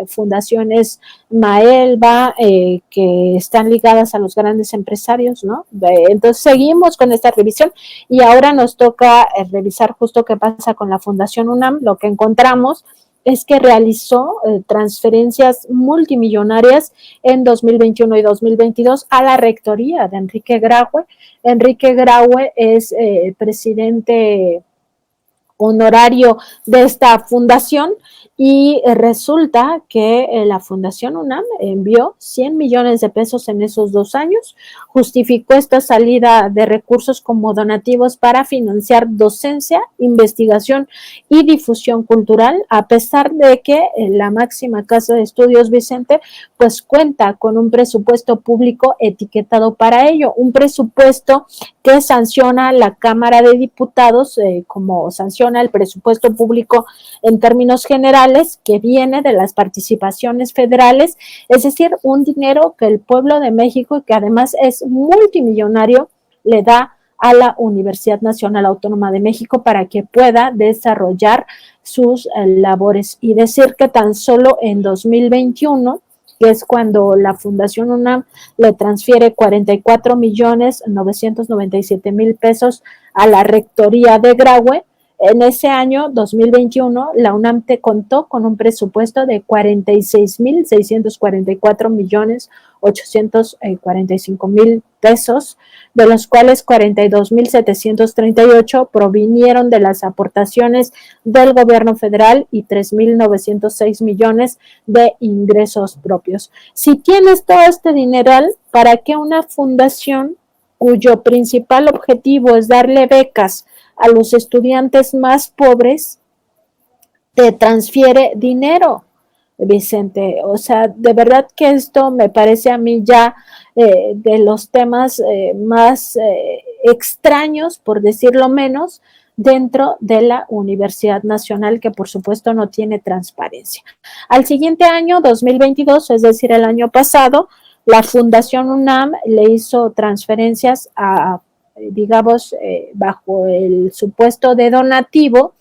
fundaciones Maelba, que están ligadas a los grandes empresarios, ¿no? Entonces seguimos con esta revisión y ahora nos toca revisar justo qué pasa con la Fundación UNAM. Lo que encontramos es que realizó transferencias multimillonarias en 2021 y 2022 a la rectoría de Enrique Graue. Enrique Graue es presidente honorario de esta fundación y resulta que la Fundación UNAM envió 100 millones de pesos en esos 2 años, justificó esta salida de recursos como donativos para financiar docencia, investigación y difusión cultural, a pesar de que la máxima casa de estudios, Vicente, pues cuenta con un presupuesto público etiquetado para ello, un presupuesto que sanciona la Cámara de Diputados, como sanciona el presupuesto público en términos generales, que viene de las participaciones federales, es decir, un dinero que el pueblo de México, y que además es multimillonario, le da a la Universidad Nacional Autónoma de México para que pueda desarrollar sus labores. Y decir que tan solo en 2021, que es cuando la Fundación UNAM le transfiere 44.997.000 pesos a la rectoría de Graue. En ese año 2021, la UNAM contó con un presupuesto de 46.644.845.000 pesos, de los cuales 42.738 provinieron de las aportaciones del gobierno federal y 3.906 millones de ingresos propios. Si tienes todo este dineral, ¿para qué una fundación cuyo principal objetivo es darle becas a los estudiantes más pobres te transfiere dinero, Vicente? O sea, de verdad que esto me parece a mí ya de los temas más extraños, por decirlo menos, dentro de la Universidad Nacional, que por supuesto no tiene transparencia. Al siguiente año, 2022, es decir, el año pasado, la Fundación UNAM le hizo transferencias a, digamos, bajo el supuesto de donativo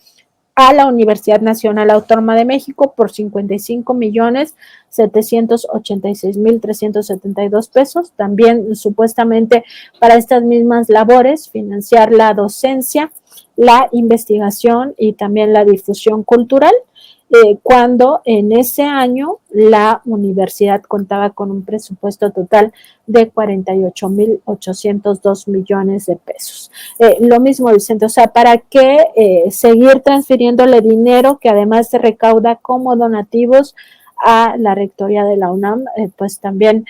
a la Universidad Nacional Autónoma de México por 55.786.372 pesos, también supuestamente para estas mismas labores, financiar la docencia, la investigación y también la difusión cultural, cuando en ese año la universidad contaba con un presupuesto total de 48.802 millones de pesos. Lo mismo, Vicente, o sea, ¿para qué seguir transfiriéndole dinero que además se recauda como donativos a la rectoría de la UNAM? Pues también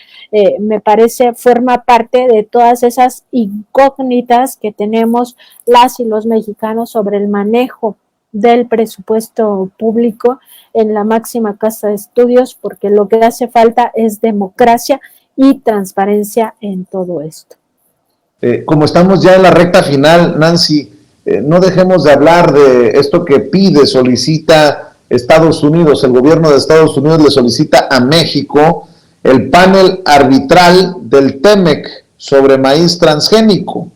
me parece forma parte de todas esas incógnitas que tenemos las y los mexicanos sobre el manejo del presupuesto público en la máxima casa de estudios, porque lo que hace falta es democracia y transparencia en todo esto. Como estamos ya en la recta final, Nancy, no dejemos de hablar de esto que solicita Estados Unidos. El gobierno de Estados Unidos le solicita a México el panel arbitral del TEMEC sobre maíz transgénico.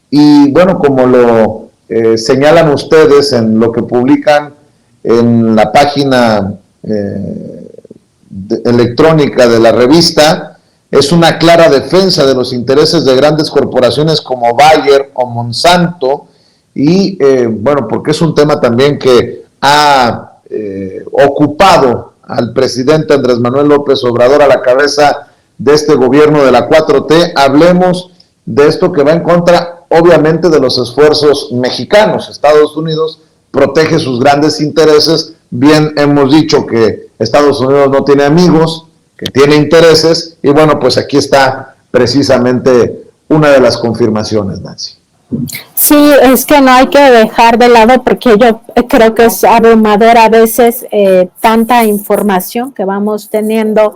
Y bueno, como lo señalan ustedes en lo que publican en la página electrónica de la revista, es una clara defensa de los intereses de grandes corporaciones como Bayer o Monsanto, y bueno, porque es un tema también que ha ocupado al presidente Andrés Manuel López Obrador a la cabeza de este gobierno de la 4T. Hablemos de esto que va en contra, obviamente, de los esfuerzos mexicanos. Estados Unidos protege sus grandes intereses. Bien hemos dicho que Estados Unidos no tiene amigos, que tiene intereses, y bueno, pues aquí está precisamente una de las confirmaciones, Nancy. Sí, es que no hay que dejar de lado, porque yo creo que es abrumador a veces tanta información que vamos teniendo,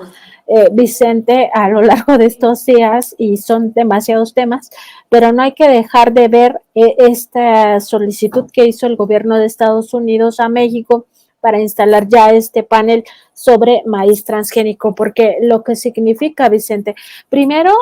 Vicente, a lo largo de estos días, y son demasiados temas, pero no hay que dejar de ver esta solicitud que hizo el gobierno de Estados Unidos a México para instalar ya este panel sobre maíz transgénico, porque lo que significa, Vicente, primero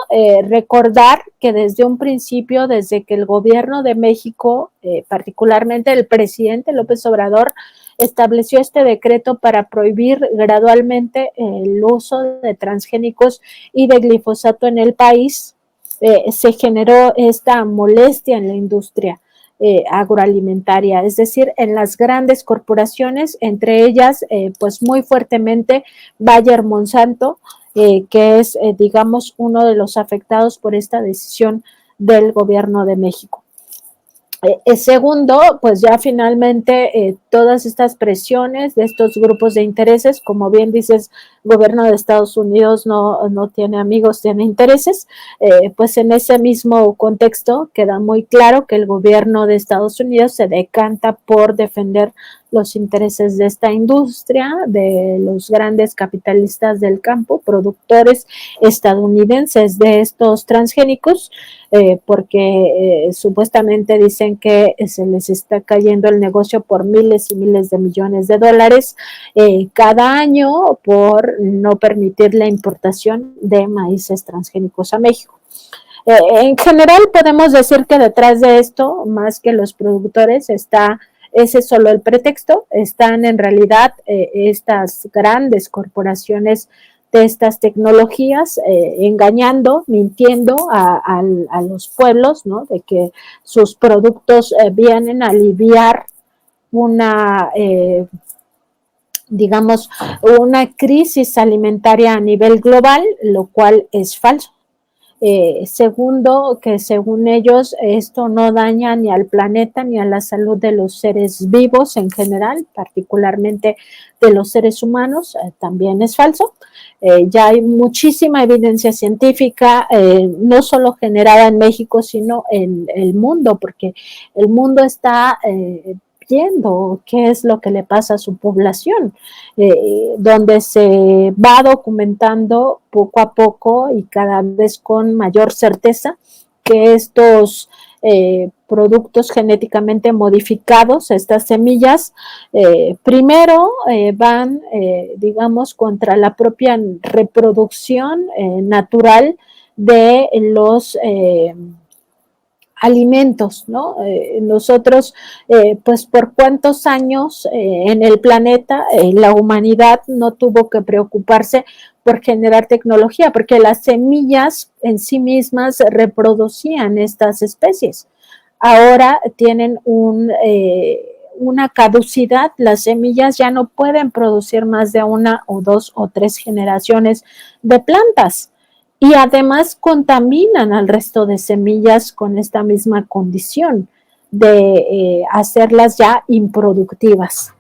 recordar que desde un principio, desde que el gobierno de México, particularmente el presidente López Obrador, estableció este decreto para prohibir gradualmente el uso de transgénicos y de glifosato en el país, se generó esta molestia en la industria agroalimentaria, es decir, en las grandes corporaciones, entre ellas, pues muy fuertemente Bayer Monsanto, que es, digamos, uno de los afectados por esta decisión del gobierno de México. Segundo, pues ya finalmente todas estas presiones de estos grupos de intereses, como bien dices, el gobierno de Estados Unidos no tiene amigos, tiene intereses, pues en ese mismo contexto queda muy claro que el gobierno de Estados Unidos se decanta por defender los intereses de esta industria, de los grandes capitalistas del campo, productores estadounidenses de estos transgénicos, porque supuestamente dicen que se les está cayendo el negocio por miles y miles de millones de dólares cada año por no permitir la importación de maíces transgénicos a México. En general podemos decir que detrás de esto, más que los productores, ese es solo el pretexto, están en realidad estas grandes corporaciones de estas tecnologías, engañando, mintiendo a los pueblos, ¿no? De que sus productos vienen a aliviar una, digamos, una crisis alimentaria a nivel global, lo cual es falso. Segundo, que según ellos esto no daña ni al planeta ni a la salud de los seres vivos en general, particularmente de los seres humanos, también es falso. Ya hay muchísima evidencia científica, no solo generada en México, sino en el mundo, porque el mundo está viendo qué es lo que le pasa a su población, donde se va documentando poco a poco y cada vez con mayor certeza que estos productos genéticamente modificados, estas semillas, primero van, digamos, contra la propia reproducción natural de los alimentos, ¿no? Nosotros, pues por cuántos años en el planeta la humanidad no tuvo que preocuparse por generar tecnología, porque las semillas en sí mismas reproducían estas especies. Ahora tienen una caducidad, las semillas ya no pueden producir más de 1 o 2 o 3 generaciones de plantas. Y además contaminan al resto de semillas con esta misma condición de hacerlas ya improductivas.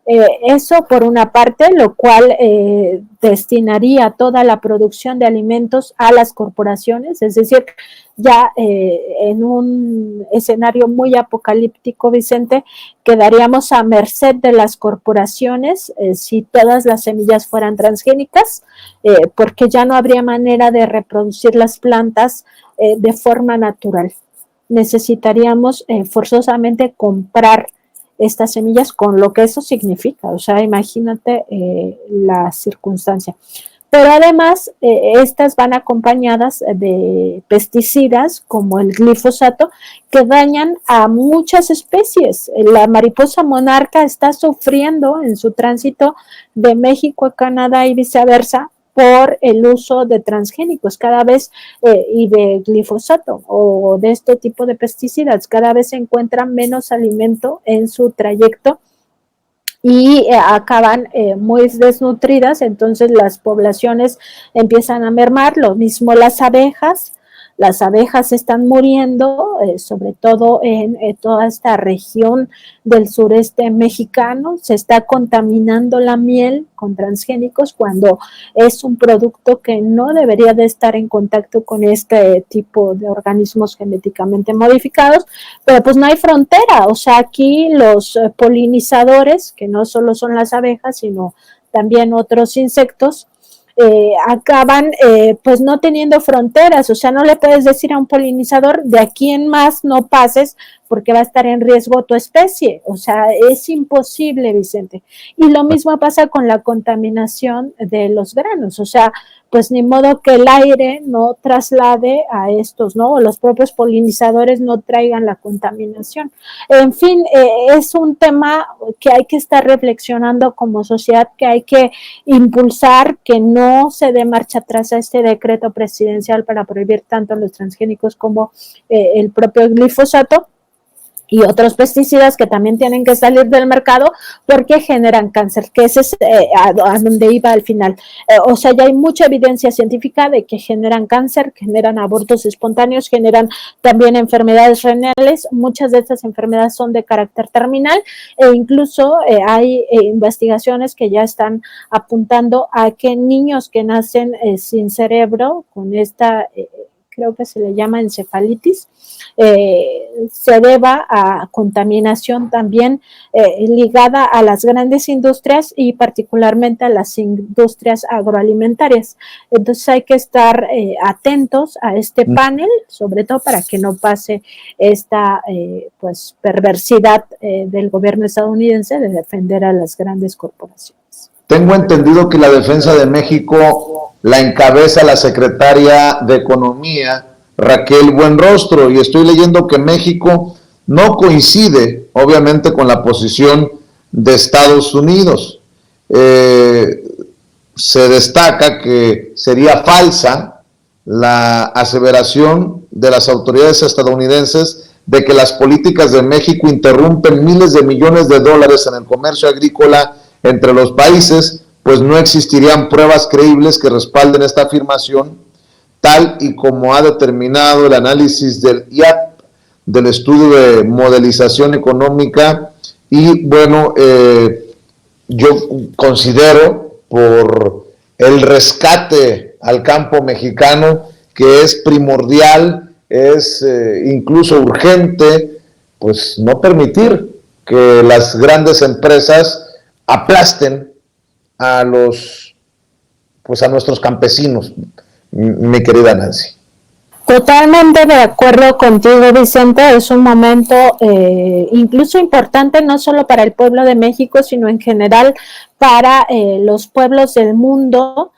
Eso por una parte, lo cual destinaría toda la producción de alimentos a las corporaciones, es decir, ya en un escenario muy apocalíptico, Vicente, quedaríamos a merced de las corporaciones si todas las semillas fueran transgénicas, porque ya no habría manera de reproducir las plantas de forma natural. Necesitaríamos forzosamente comprar estas semillas con lo que eso significa, o sea, imagínate la circunstancia. pero además estas van acompañadas de pesticidas como el glifosato que dañan a muchas especies. La mariposa monarca está sufriendo en su tránsito de México a Canadá y viceversa por el uso de transgénicos cada vez y de glifosato o de este tipo de pesticidas. Cada vez se encuentra menos alimento en su trayecto y acaban muy desnutridas, entonces las poblaciones empiezan a mermar, lo mismo las abejas están muriendo, sobre todo en toda esta región del sureste mexicano, se está contaminando la miel con transgénicos cuando es un producto que no debería de estar en contacto con este tipo de organismos genéticamente modificados, pero pues no hay frontera, o sea, aquí los polinizadores, que no solo son las abejas, sino también otros insectos, acaban pues no teniendo fronteras, o sea, no le puedes decir a un polinizador de aquí en más no pases porque va a estar en riesgo tu especie, o sea, es imposible, Vicente. Y lo mismo pasa con la contaminación de los granos, o sea, pues ni modo que el aire no traslade a estos, ¿no? O los propios polinizadores no traigan la contaminación. En fin, es un tema que hay que estar reflexionando como sociedad, que hay que impulsar, que no se dé marcha atrás a este decreto presidencial para prohibir tanto los transgénicos como el propio glifosato y otros pesticidas que también tienen que salir del mercado porque generan cáncer, que ese es a donde iba al final. O sea, ya hay mucha evidencia científica de que generan cáncer, generan abortos espontáneos, generan también enfermedades renales. Muchas de estas enfermedades son de carácter terminal e incluso hay investigaciones que ya están apuntando a que niños que nacen sin cerebro, con esta creo que se le llama encefalitis, se deba a contaminación también ligada a las grandes industrias y particularmente a las industrias agroalimentarias. Entonces hay que estar atentos a este panel, sobre todo para que no pase esta pues perversidad del gobierno estadounidense de defender a las grandes corporaciones. Tengo entendido que la defensa de México la encabeza la secretaria de Economía, Raquel Buenrostro, y estoy leyendo que México no coincide, obviamente, con la posición de Estados Unidos. Se destaca que sería falsa la aseveración de las autoridades estadounidenses de que las políticas de México interrumpen miles de millones de dólares en el comercio agrícola entre los países, pues no existirían pruebas creíbles que respalden esta afirmación, tal y como ha determinado el análisis del IAP, del estudio de modelización económica. Y bueno, yo considero, por el rescate al campo mexicano, que es primordial, es incluso urgente, pues no permitir que las grandes empresas aplasten a nuestros campesinos, mi querida Nancy. Totalmente de acuerdo contigo, Vicente. Es un momento incluso importante no solo para el pueblo de México, sino en general para los pueblos del mundo.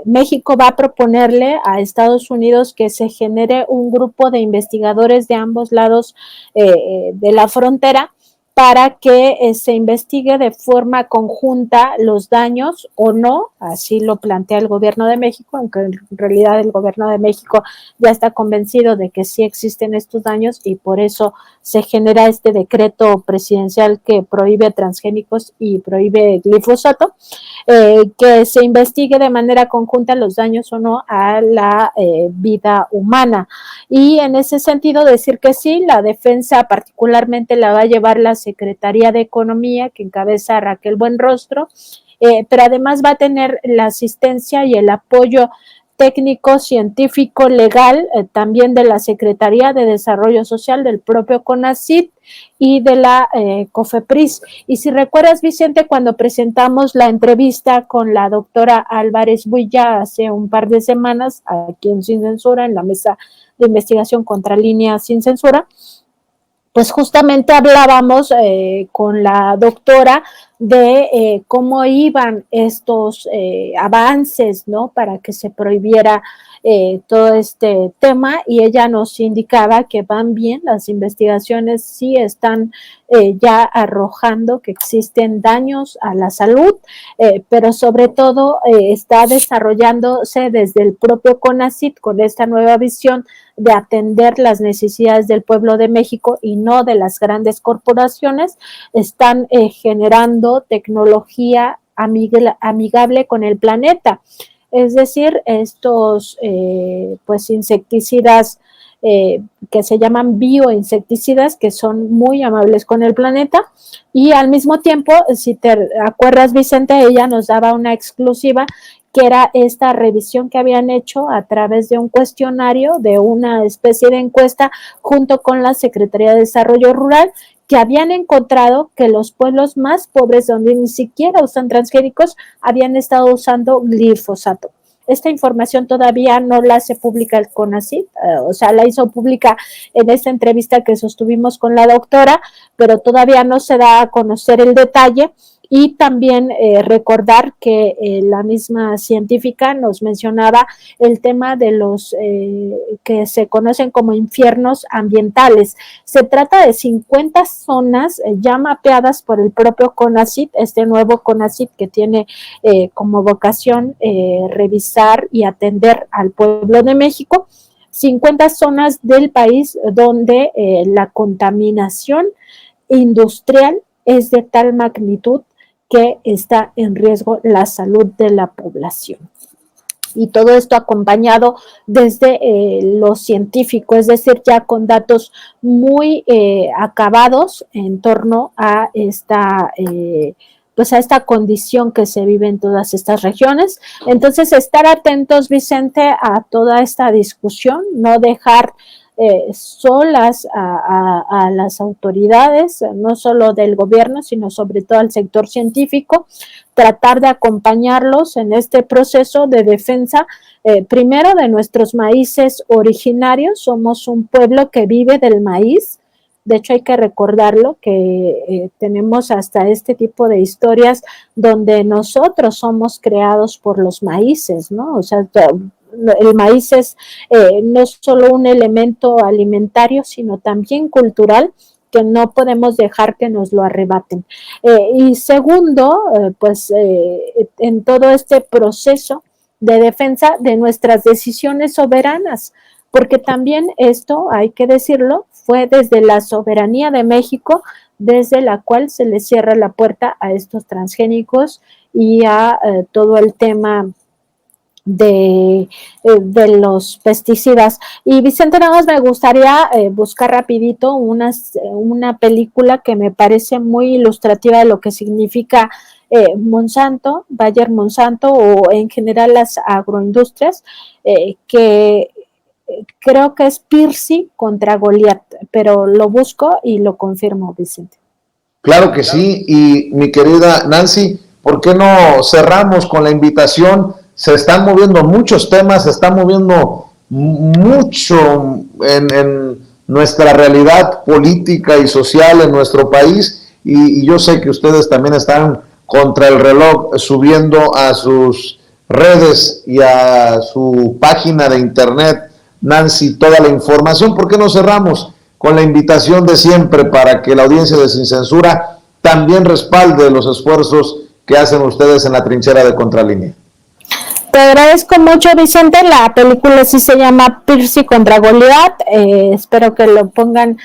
México va a proponerle a Estados Unidos que se genere un grupo de investigadores de ambos lados de la frontera para que se investigue de forma conjunta los daños o no, así lo plantea el gobierno de México, aunque en realidad el gobierno de México ya está convencido de que sí existen estos daños y por eso se genera este decreto presidencial que prohíbe transgénicos y prohíbe glifosato, que se investigue de manera conjunta los daños o no a la vida humana. Y en ese sentido decir que sí, la defensa particularmente la va a llevar la Secretaría de Economía, que encabeza Raquel Buenrostro, pero además va a tener la asistencia y el apoyo técnico, científico, legal, también de la Secretaría de Desarrollo Social, del propio CONACYT y de la COFEPRIS. Y si recuerdas, Vicente, cuando presentamos la entrevista con la doctora Álvarez Builla hace un par de semanas, aquí en Sin Censura, en la mesa de investigación contra Línea Sin Censura, pues justamente hablábamos con la doctora de cómo iban estos avances, ¿no? Para que se prohibiera todo este tema, y ella nos indicaba que van bien, las investigaciones sí están ya arrojando que existen daños a la salud, pero sobre todo está desarrollándose desde el propio CONACYT con esta nueva visión de atender las necesidades del pueblo de México y no de las grandes corporaciones. Están generando tecnología amigable con el planeta. Es decir, estos pues insecticidas que se llaman bioinsecticidas, que son muy amables con el planeta, y al mismo tiempo, si te acuerdas, Vicente, ella nos daba una exclusiva que era esta revisión que habían hecho a través de un cuestionario, de una especie de encuesta, junto con la Secretaría de Desarrollo Rural, que habían encontrado que los pueblos más pobres, donde ni siquiera usan transgénicos, habían estado usando glifosato. Esta información todavía no la hace pública el CONACYT, o sea, la hizo pública en esta entrevista que sostuvimos con la doctora, pero todavía no se da a conocer el detalle. Y también recordar que la misma científica nos mencionaba el tema de los que se conocen como infiernos ambientales. Se trata de 50 zonas ya mapeadas por el propio CONACYT, este nuevo CONACYT que tiene como vocación revisar y atender al pueblo de México. 50 zonas del país donde la contaminación industrial es de tal magnitud que está en riesgo la salud de la población. Y todo esto acompañado desde lo científico, es decir, ya con datos muy acabados en torno a esta pues a esta condición que se vive en todas estas regiones. Entonces, estar atentos, Vicente, a toda esta discusión, no dejar solas a las autoridades, no solo del gobierno, sino sobre todo al sector científico, tratar de acompañarlos en este proceso de defensa, primero de nuestros maíces originarios. Somos un pueblo que vive del maíz. De hecho, hay que recordarlo, que tenemos hasta este tipo de historias donde nosotros somos creados por los maíces, ¿no? O sea, el maíz es no solo un elemento alimentario, sino también cultural, que no podemos dejar que nos lo arrebaten. Y segundo, pues en todo este proceso de defensa de nuestras decisiones soberanas, porque también esto, hay que decirlo, fue desde la soberanía de México, desde la cual se le cierra la puerta a estos transgénicos y a todo el tema de los pesticidas. Y Vicente, nada más me gustaría buscar rapidito una película que me parece muy ilustrativa de lo que significa Monsanto, Bayer Monsanto, o en general las agroindustrias, que creo que es Pirsi contra Goliat, pero lo busco y lo confirmo, Vicente. Claro que sí, y mi querida Nancy, ¿por qué no cerramos con la invitación? Se están moviendo muchos temas, se está moviendo mucho en nuestra realidad política y social en nuestro país, y yo sé que ustedes también están contra el reloj subiendo a sus redes y a su página de internet, Nancy, toda la información. ¿Por qué no cerramos con la invitación de siempre para que la audiencia de Sin Censura también respalde los esfuerzos que hacen ustedes en la trinchera de Contralínea? Te agradezco mucho, Vicente. La película sí se llama Pirsi contra Goliat. Espero que lo pongan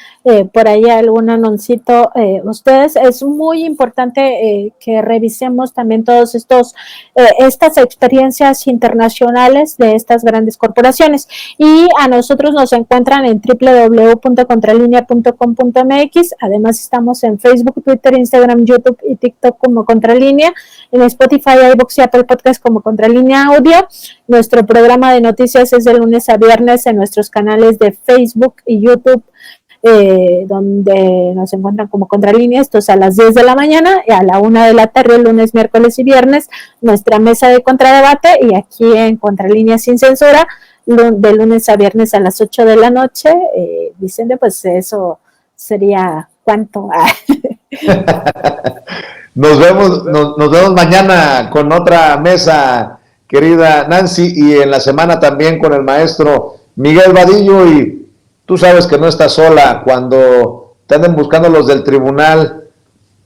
por ahí algún anoncito ustedes. Es muy importante que revisemos también todos estas experiencias internacionales de estas grandes corporaciones. Y a nosotros nos encuentran en www.contralinea.com.mx. Además estamos en Facebook, Twitter, Instagram, YouTube y TikTok como Contralínea. En Spotify, iVoox y Apple Podcast como Contralínea Audio. Nuestro programa de noticias es de lunes a viernes en nuestros canales de Facebook y YouTube, donde nos encuentran como Contralínea. Esto es a las 10 de la mañana y a la 1 de la tarde, lunes, miércoles y viernes, nuestra mesa de contradebate, y aquí en Contralínea Sin Censura, de lunes a viernes a las 8 de la noche. Vicente, pues eso sería cuánto. Nos vemos mañana con otra mesa, querida Nancy, y en la semana también con el maestro Miguel Vadillo. Y tú sabes que no estás sola cuando te anden buscando los del tribunal.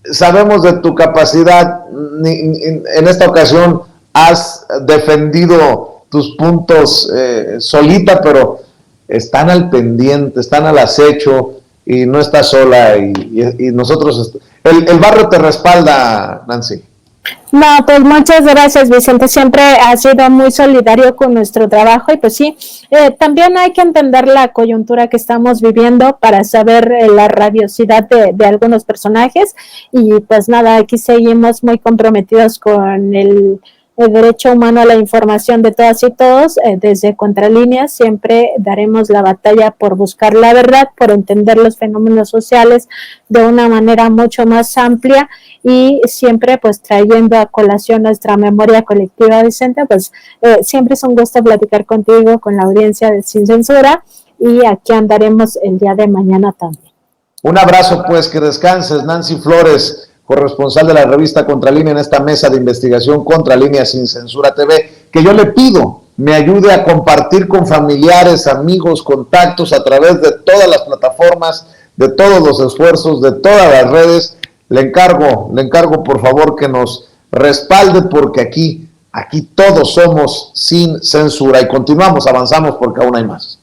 Sabemos de tu capacidad. En esta ocasión has defendido tus puntos solita, pero están al pendiente, están al acecho y no estás sola. Y nosotros, el barrio te respalda, Nancy. No, pues muchas gracias, Vicente. Siempre has sido muy solidario con nuestro trabajo y pues sí, también hay que entender la coyuntura que estamos viviendo para saber la radiosidad de algunos personajes y pues nada, aquí seguimos muy comprometidos con el derecho humano a la información de todas y todos. Desde Contralíneas siempre daremos la batalla por buscar la verdad, por entender los fenómenos sociales de una manera mucho más amplia y siempre pues trayendo a colación nuestra memoria colectiva, Vicente. Pues siempre es un gusto platicar contigo, con la audiencia de Sin Censura, y aquí andaremos el día de mañana también. Un abrazo, pues, que descanses. Nancy Flores, corresponsal de la revista Contralínea en esta mesa de investigación Contralínea Sin Censura TV, que yo le pido me ayude a compartir con familiares, amigos, contactos a través de todas las plataformas, de todos los esfuerzos, de todas las redes. Le encargo por favor que nos respalde, porque aquí todos somos sin censura y continuamos, avanzamos porque aún hay más.